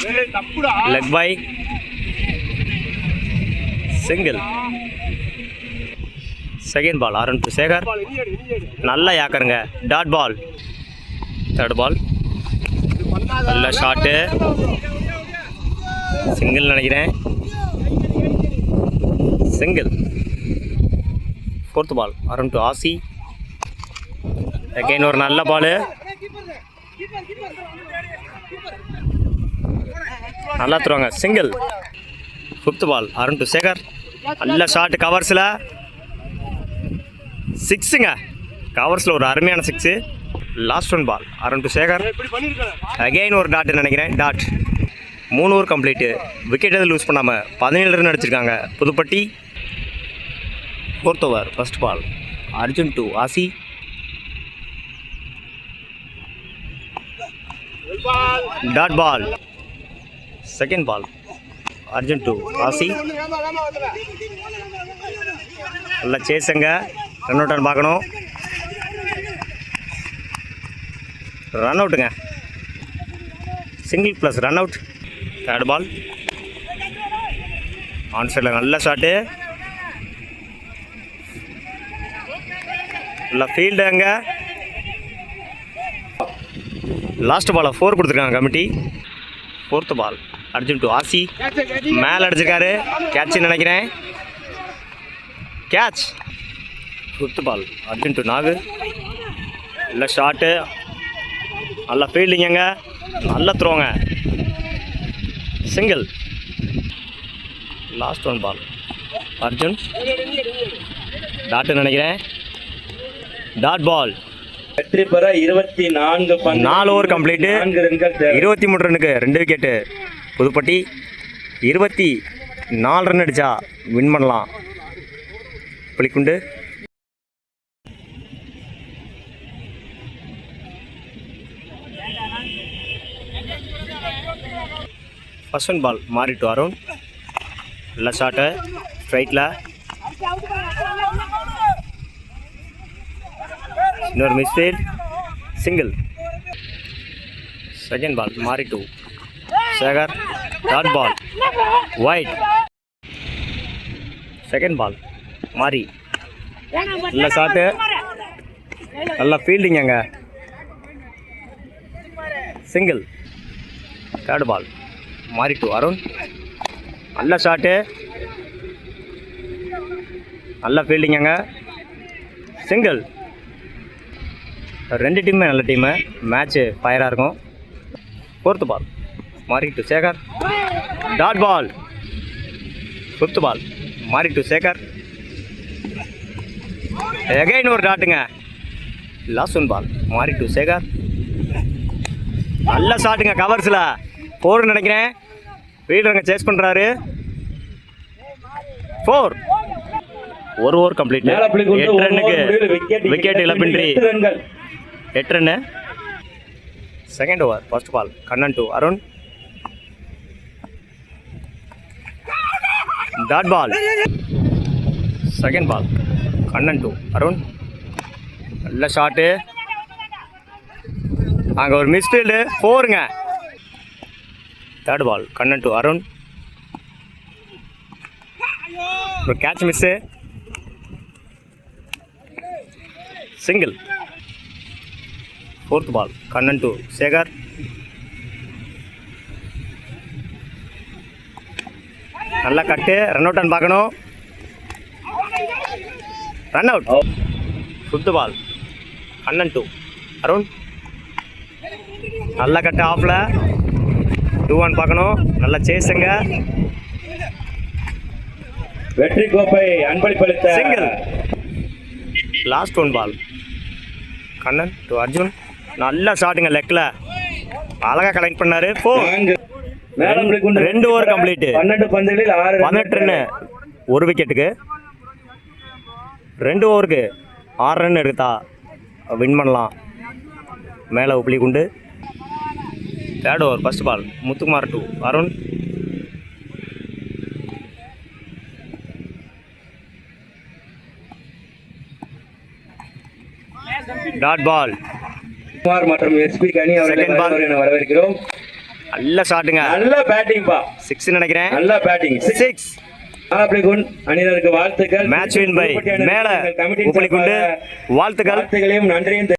Leg bye, single. Second ball ஆர் to Sekar, நல்லா யாக்கருங்க. டாட் பால், தேர்ட் பால், நல்ல ஷாட்டு, சிங்கிள் நினைக்கிறேன், சிங்கிள். ஃபோர்த் பால் ஆர் டு ஆசி, அகைன் ஒரு நல்ல பால், நல்லா தருவாங்க, சிங்கிள். ஃபிஃப்த் பால் ஆர் டு சேகர், நல்ல ஷாட் கவர்ஸில், சிக்ஸுங்க. கவர்ஸில் ஒரு அருமையான சிக்ஸு. லாஸ்ட் ஒன் பால் ஆர் டு சேகர், அகெயின் ஒரு டாட்டு நினைக்கிறேன், டாட். 3 over complete. விக்கெட் எதுவும் லூஸ் பண்ணாமல் 17 ரன் அடிச்சிருக்காங்க Pudupatti. Fourth over first ball Arjun to Asi, dot ball. Second ball Arjun to Asi, நல்லா சேஸுங்க. ரன் அவுட்டான்னு பார்க்கணும், ரன் அவுட்டுங்க, single plus run out. Third ball on சைடில் நல்ல ஷாட்டு, நல்லா ஃபீல்டு. அங்கே லாஸ்ட் பாலை 4 கொடுத்துருக்காங்க committee. Fourth ball Arjun to Asi, மேலே அடிச்சிருக்காரு, கேட்ச்னு நினைக்கிறேன், catch. Fifth ball Arjun to Nagu, நல்ல ஷாட்டு, நல்லா ஃபீல்டிங்க, நல்லா த்ரோங்க, single. Last one ball Arjun, dot நினைக்கிறேன், டாட் பால். வெற்றி பெற 24 ஓவர் கம்ப்ளீட்டு. 23 ரன்னுக்கு 2 விக்கெட்டு. புதுப்பட்டி 24 ரன் அடித்தா வின் பண்ணலாம். Uppulikundu first one ball Mari to Arun, நல்ல ஷாட்டு ஸ்ட்ரைட்டில், இன்னொரு misfield, single. Second ball Mari to Sekar, dot ball, wide. Second ball Mari, நல்ல ஷாட்டு, நல்ல ஃபீல்டிங், அங்கே single. Third ball Mari to Arun, நல்ல ஷாட்டு, நல்ல ஃபீல்டிங், அங்கே சிங்கிள். 2 டீமுமே நல்ல டீமு, மேட்ச்சு ஃபயராக இருக்கும். Fourth ball Mari to Sekar, dot ball. Fifth ball Mari to Sekar, again ஒரு டாட்டுங்க. Last one ball Mari to Sekar, நல்ல ஷாட்டுங்க கவர்ஸில், 4 நினைக்கிறேன், ஃபீல்டருங்க சேஸ் பண்ணுறாரு, 4. 1 ஓவர் கம்ப்ளீட். 8 ரன்னுக்கு விக்கெட் இழப்பின்றி 8 run. Second over first ball Kannan to Arun, dot ball. Second ball Kannan to Arun, நல்ல ஷாட்டு, அங்கே ஒரு மிஸ்ஃபீல்டு, 4ங்க. Third ball Kannan to Arun, ஒரு catch miss, single. Fourth ball Kannan to Sekar, நல்லா கட்டு, ரன் அவுட்டான்னு பார்க்கணும், run out. Fifth ball Kannan to Arun, நல்லா கட்டு, ஆஃபில் 2-1 பார்க்கணும், நல்லா சேஸுங்க, வெற்றி கோப்பை அன்பளிப்பளித்த single. Last one ball Kannan to Arjun, நல்ல ஷாட்டுங்க, லெக்கில் அழகாக கலெக்ட் பண்ணார். 4. 2 ஓவர் கம்ப்ளீட்டு. 12 பந்துகளில் 18 ரன்னு, 1 விக்கெட்டுக்கு. 2 ஓவருக்கு 6 ரன் எடுத்தா வின் பண்ணலாம். மேலே Uppulikundu. Third over first ball Muthukumar to Arun, dot ball. Kumar மற்றும் எஸ்பி கனி அவர்களை வரவேற்கிறோம். நல்ல ஷாட்டுங்க. நல்ல பேட்டிங் பா. 6 நினைக்கிறேன். நல்ல பேட்டிங். 6. உப்பளிக்குண்டு அணியினருக்கு வாழ்த்துக்கள். மேட்ச் வின் பை மேல உப்பளிக்குண்டு வாழ்த்துக்கள். வாழ்த்துக்களையும் நன்றியும்